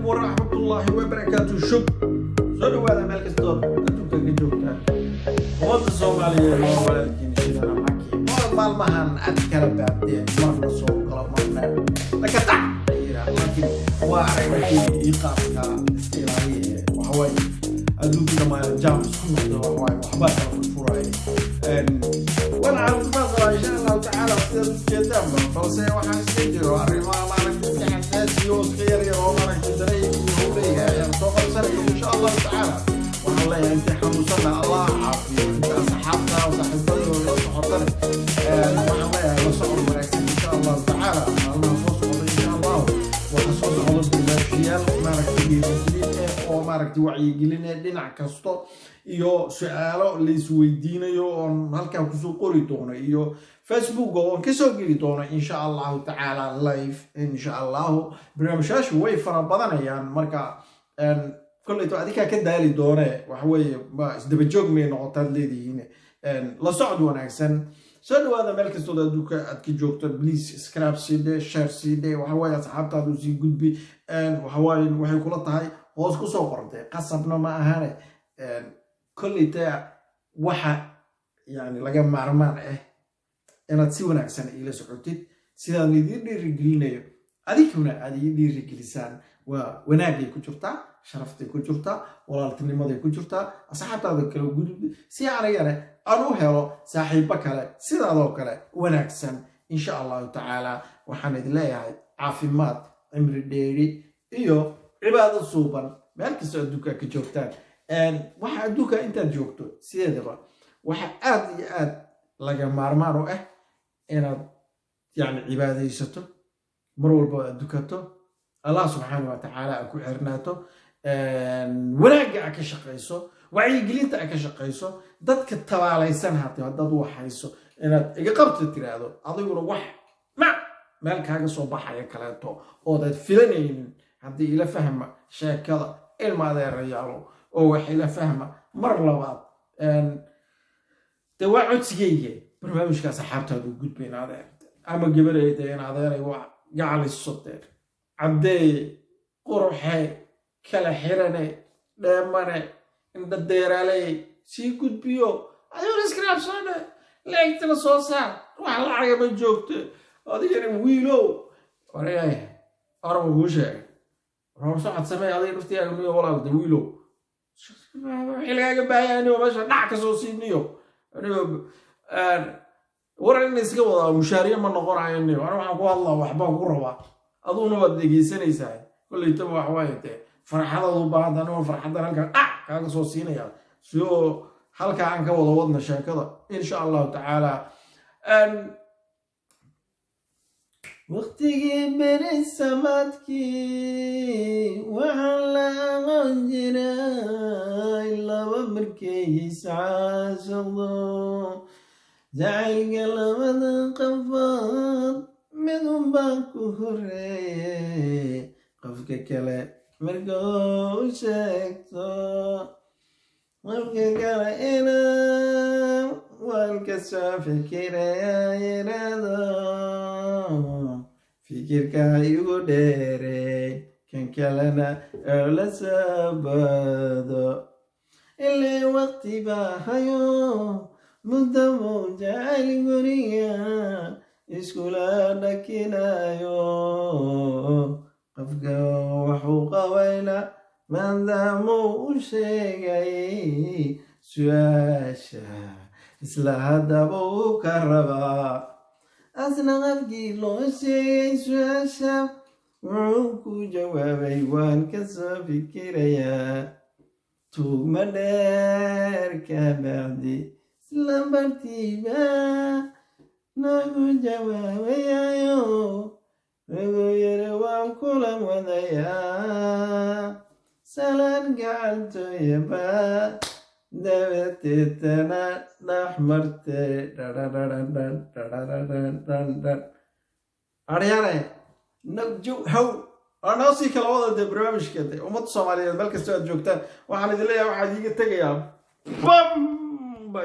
عليكم ورحمة الله وبركاته. سؤال هذا مالك ستوب أنتم كجوكتان وقت الصومالية ولكن شيء أنا حكي ما المهن أتكلم بعدين مرة صوت قلب مرة لكن لكن واعي يقاطع استيرادية وهواي أدوك لما جامس كله وهواي وحبات في الفراي وأنا عارف ما إن شاء الله تعالى كذا بس واحد يجي وعارف ما ركزت حساس يوم خير يوم ركزت دري يومي يعني سوق سنة إن شاء الله تعالى والله أنت حمصنا الله عافية أنت صحابنا وصحبتي وصحبتنا والله وصحب مركز إن شاء الله تعالى الله صوص إن شاء الله وخصوص عضو بالمشيال ما ركزت وما ركزت وعي قلنا دينا كستو iyo su'aalo la isweydiinayo oo halka ku soo qori doono iyo Facebook oo ka soo geli doono insha Allah ta'ala live insha Allah barnaamijyaashu way fara badanayaan marka kulleeto adika ka daali doone wax weeye ma isdaba joog may noqotad leedihiin la socod wanaagsan soo dhawaada meel kasta oo aduka aad ka joogto please subscribe sidee share sidee wax weeye asxaabtaadu si gudbi wax weeye waxay kula tahay hoos ku soo qortay qasabna ma ahane كليتا waxa yani laga maarmaan inaad si wanaagsan ila socotid sida idin dhiirigelinayo adikuna aad idin dhiirigelisaan waa wanaagay ku jirtaa sharaftay ku jirtaa walaaltinimaday ku jirtaa asxaabtaada kala gudub si aanayana aan u helo saaxiibo kale sidaadoo kale wanaagsan insha Allah ta'ala waxaan idin leeyahay caafimaad cimri dheeri iyo cibaado suuban meel kasta adduunka ka joogtaan waxa adduunka inta joogto sideedaba waxa aad iyo aad laga maarmaan u inaad yani cibaadaysato mar walba adduunkato Allah subhanahu wa ta'ala ku xirnaato wanaaga ka shaqeyso wacyigelinta ka shaqeyso dadka tabaalaysan hataa dad waxayso inaad iga qabto tiraado adiguna wax meel kaaga soo baxaya kaleeto oo dad filanaynin hadii ila fahma sheekada ilma adeerayaalo oo waxay la fahma mar labaad tawacudsiga barnaamijka saxaabtaadu gudbeen adeer ama gabareeyda in adeeray waa gacal isoodeer cadeey quruxay kala xirane dheemane inda deeralay si gudbiyo ayuu iskaraabsana leegtana soo saar wax la cagaba joogto adigana wiilow wareey armo guushay roorso cad samee adeey naftiga miyo walaalda wiilow xilaaga baayaan oo meesha dhac ka soo siiniyo waran iska wada mushaariyo ma noqonaayeen waxaan ku hadlaa waxba ku rabaa aduna wad dhegeysanaysaa kulleeyta wax waayte farxadadu baadan oo farxadan halka kaaga soo siinaya soo halka aan ka wada wadna sheekada insha Allah ta'ala waqtigi bari samadki وعلى غنجنا إلا وبركي سعاشضو زعل قلب قفاض منهم باكو هري قفك كلا مرقو شاكتو قفك كلا إنا والكساف كيرا يرادو فكرك يوديري كان كلنا أولا سبادو اللي وقتي باهيو مدمو جعل قريا إسكولا نكينايو قفقا وحوقا ويلا من دامو شيغي سواشا إسلا هدابو كربا أسنا غفقي لو شيغي سواشا وعوكو جوابي وان كسو فكريا توق مدار كبعدي سلام برتيبا ناقو جوابي يايو رغو يروان كلام وذيا سلام قعلتو يبا دابتتنا نحمرت أرياني نجو هو أنا أصلي كلامه ده برنامج كده وما تصوم عليه الملك استوى جوكتان وحنا دليا واحد يجي تجيا بام